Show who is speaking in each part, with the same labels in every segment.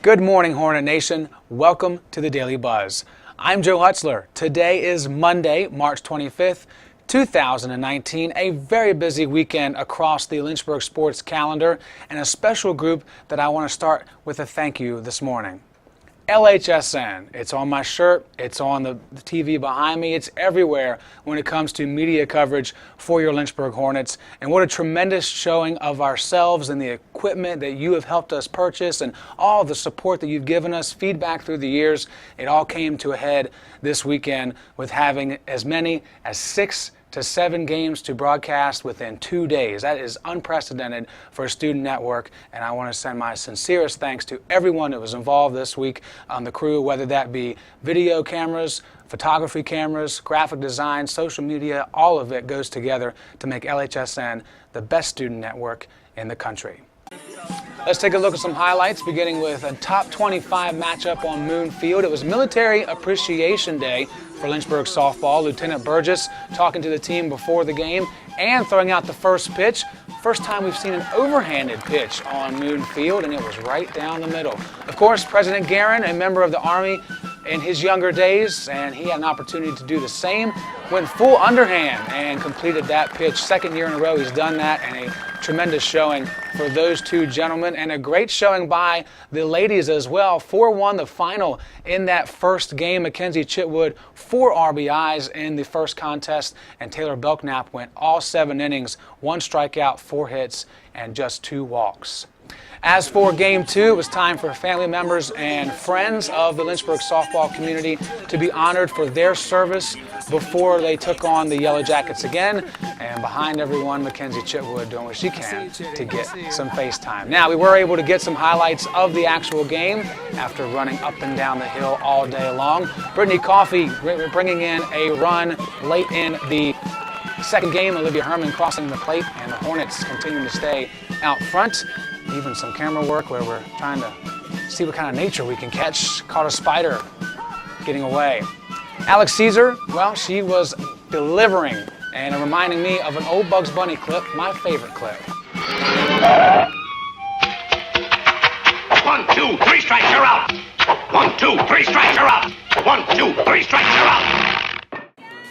Speaker 1: Good morning, Hornet Nation. Welcome to the Daily Buzz. I'm Joe Hutzler. Today is Monday, March 25th, 2019, a very busy weekend across the Lynchburg sports calendar, and a special group that I want to start with a thank you this morning. LHSN. It's on my shirt, it's on the TV behind me, it's everywhere when it comes to media coverage for your Lynchburg Hornets. And what a tremendous showing of ourselves and the equipment that you have helped us purchase and all the support that you've given us, feedback through the years. It all came to a head this weekend with having as many as 6 to 7 games to broadcast within 2 days. That is unprecedented for a student network, and I want to send my sincerest thanks to everyone that was involved this week on the crew, whether that be video cameras, photography cameras, graphic design, social media. All of it goes together to make LHSN the best student network in the country. Let's take a look at some highlights, beginning with a top 25 matchup on Moon Field. It was Military Appreciation Day for Lynchburg softball. Lieutenant Burgess talking to the team before the game and throwing out the first pitch. First time we've seen an overhanded pitch on Moon Field, and it was right down the middle. Of course, President Guerin, a member of the Army in his younger days, and he had an opportunity to do the same, went full underhand and completed that pitch. Second year in a row he's done that, and a tremendous showing for those two gentlemen, and a great showing by the ladies as well. 4-1 the final in that first game. Mackenzie Chitwood, 4 RBIs in the first contest, and Taylor Belknap went all 7 innings, 1 strikeout, 4 hits, and just 2 walks. As for Game 2, it was time for family members and friends of the Lynchburg softball community to be honored for their service before they took on the Yellow Jackets again. And behind everyone, Mackenzie Chitwood doing what she can to get some face time. Now, we were able to get some highlights of the actual game after running up and down the hill all day long. Brittany Coffey bringing in a run late in the second game. Olivia Herman crossing the plate, and the Hornets continuing to stay out front. Even some camera work where we're trying to see what kind of nature we can catch. Caught a spider getting away. Alex Caesar, well, she was delivering and reminding me of an old Bugs Bunny clip, my favorite clip.
Speaker 2: 1, 2, 3 strikes, you're out. 1, 2, 3 strikes, you're out. 1, 2, 3 strikes, you're out.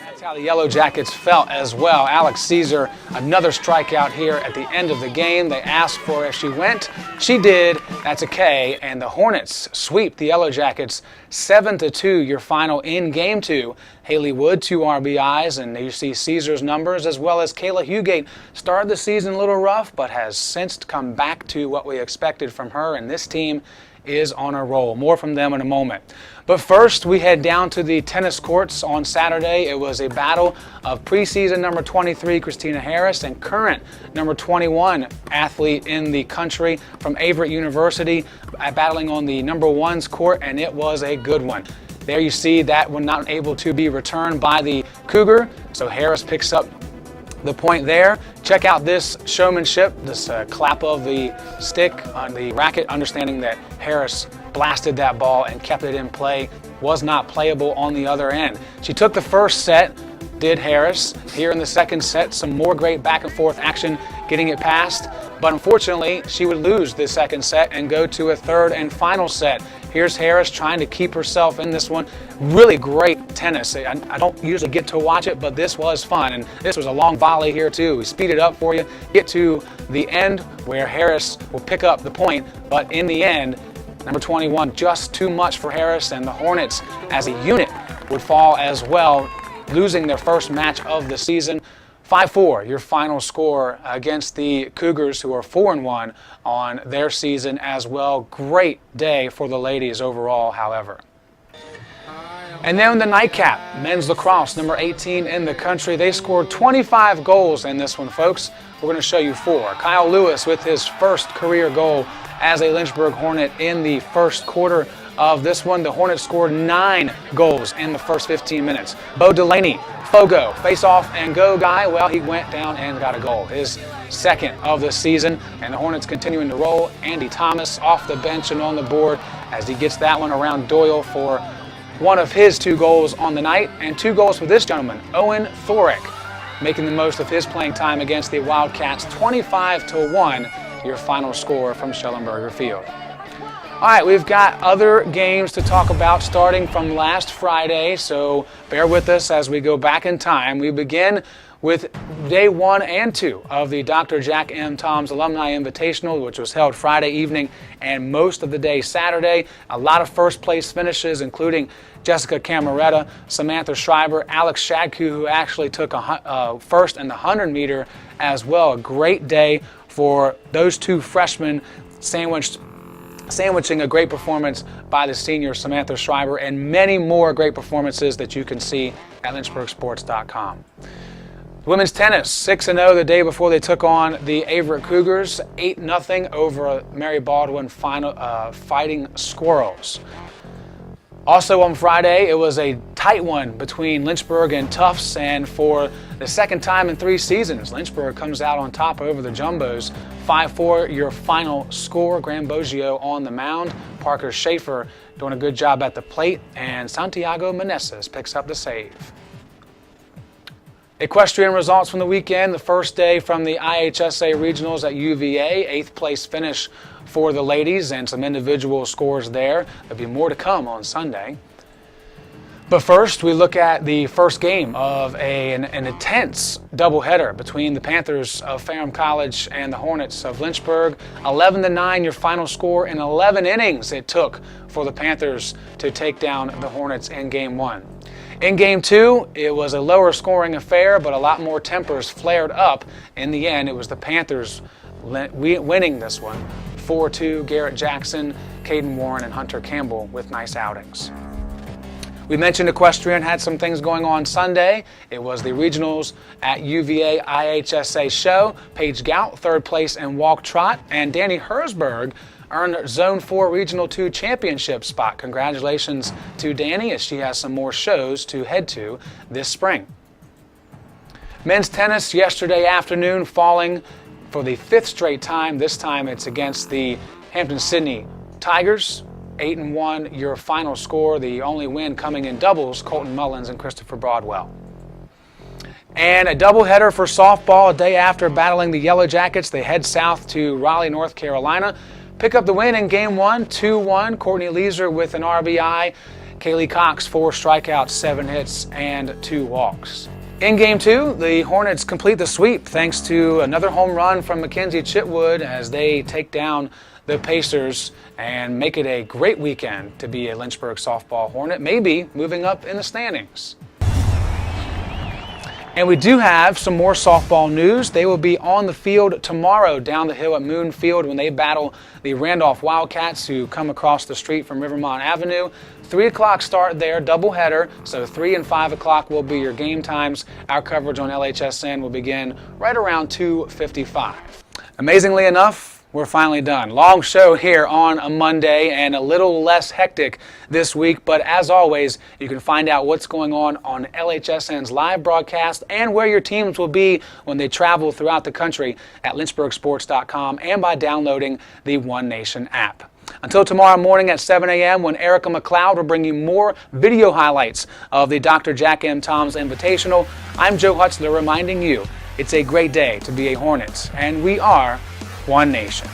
Speaker 1: That's how the Yellow Jackets felt as well. Alex Caesar, another strikeout here at the end of the game. They asked for if she went. She did. That's a K. And the Hornets sweep the Yellow Jackets 7-2, your final in Game 2. Haley Wood, 2 RBIs, and you see Caesar's numbers, as well as Kayla Hugate. Started the season a little rough, but has since come back to what we expected from her, and this team is on a roll. More from them in a moment. But first, we head down to the tennis courts on Saturday. It was a battle of preseason number 23, Christina Harris, and current number 21 athlete in the country from Averett University, battling on the number 1's court, and it was a good one. There you see that one not able to be returned by the Cougar, so Harris picks up the point there. Check out this showmanship, this clap of the stick on the racket, understanding that Harris blasted that ball and kept it in play, was not playable on the other end. She took the first set, did Harris. Here in the second set, some more great back and forth action getting it past, but unfortunately she would lose the second set and go to a third and final set. Here's Harris trying to keep herself in this one. Really great tennis. I don't usually get to watch it, but this was fun, and this was a long volley here too. We speed it up for you, get to the end where Harris will pick up the point, but in the end, number 21, just too much for Harris, and the Hornets as a unit would fall as well, losing their first match of the season. 5-4, your final score against the Cougars, who are 4-1 on their season as well. Great day for the ladies overall, however. And then the nightcap, men's lacrosse, number 18 in the country. They scored 25 goals in this one, folks. We're going to show you 4. Kyle Lewis with his first career goal as a Lynchburg Hornet in the first quarter of this one. The Hornets scored 9 goals in the first 15 minutes. Bo Delaney, Fogo, face-off and go guy. Well, he went down and got a goal. His second of the season, and the Hornets continuing to roll. Andy Thomas off the bench and on the board as he gets that one around Doyle for one of his 2 goals on the night, and 2 goals for this gentleman, Owen Thorick, making the most of his playing time against the Wildcats. 25-1, your final score from Schellenberger Field. All right, we've got other games to talk about starting from last Friday, so bear with us as we go back in time. We begin with day 1 and 2 of the Dr. Jack M. Toms Alumni Invitational, which was held Friday evening and most of the day Saturday. A lot of first place finishes, including Jessica Cameretta, Samantha Schreiber, Alex Shadku, who actually took first in the 100 meter as well. A great day for those two freshmen, sandwiching a great performance by the senior Samantha Schreiber, and many more great performances that you can see at lynchburgsports.com. Women's tennis, 6-0 the day before they took on the Averett Cougars, 8-0 over Mary Baldwin Fighting Squirrels. Also on Friday, it was a tight one between Lynchburg and Tufts, and for the second time in 3 seasons, Lynchburg comes out on top over the Jumbos. 5-4 your final score. Graham Boggio on the mound, Parker Schaefer doing a good job at the plate, and Santiago Meneses picks up the save. Equestrian results from the weekend. The first day from the IHSA Regionals at UVA, 8th place finish for the ladies and some individual scores there. There'll be more to come on Sunday. But first, we look at the first game of an intense doubleheader between the Panthers of Ferrum College and the Hornets of Lynchburg. 11-9 your final score. In 11 innings it took for the Panthers to take down the Hornets in Game 1. In Game 2, it was a lower scoring affair, but a lot more tempers flared up. In the end, it was the Panthers winning this one. 4-2, Garrett Jackson, Caden Warren, and Hunter Campbell with nice outings. We mentioned Equestrian had some things going on Sunday. It was the regionals at UVA IHSA show. Paige Gout, 3rd place in walk trot, and Danny Hersberg earned Zone 4 Regional 2 championship spot. Congratulations to Danny, as she has some more shows to head to this spring. Men's tennis yesterday afternoon, falling for the 5th straight time. This time it's against the Hampton-Sydney Tigers. 8-1 your final score. The only win coming in doubles, Colton Mullins and Christopher Broadwell. And a doubleheader for softball a day after battling the Yellow Jackets. They head south to Raleigh, North Carolina. Pick up the win in Game 1, 2-1. Courtney Leeser with an RBI. Kaylee Cox, 4 strikeouts, 7 hits, and 2 walks. In Game 2, the Hornets complete the sweep thanks to another home run from Mackenzie Chitwood as they take down the Pacers and make it a great weekend to be a Lynchburg softball Hornet, maybe moving up in the standings. And we do have some more softball news. They will be on the field tomorrow down the hill at Moon Field when they battle the Randolph Wildcats, who come across the street from Rivermont Avenue. 3 o'clock start there, doubleheader, so 3 and 5 o'clock will be your game times. Our coverage on LHSN will begin right around 2:55. Amazingly enough, we're finally done. Long show here on a Monday and a little less hectic this week, but as always, you can find out what's going on LHSN's live broadcast and where your teams will be when they travel throughout the country at lynchburgsports.com and by downloading the One Nation app. Until tomorrow morning at 7 a.m. when Erica McLeod will bring you more video highlights of the Dr. Jack M. Toms Invitational, I'm Joe Hutzler reminding you it's a great day to be a Hornet, and we are One Nation.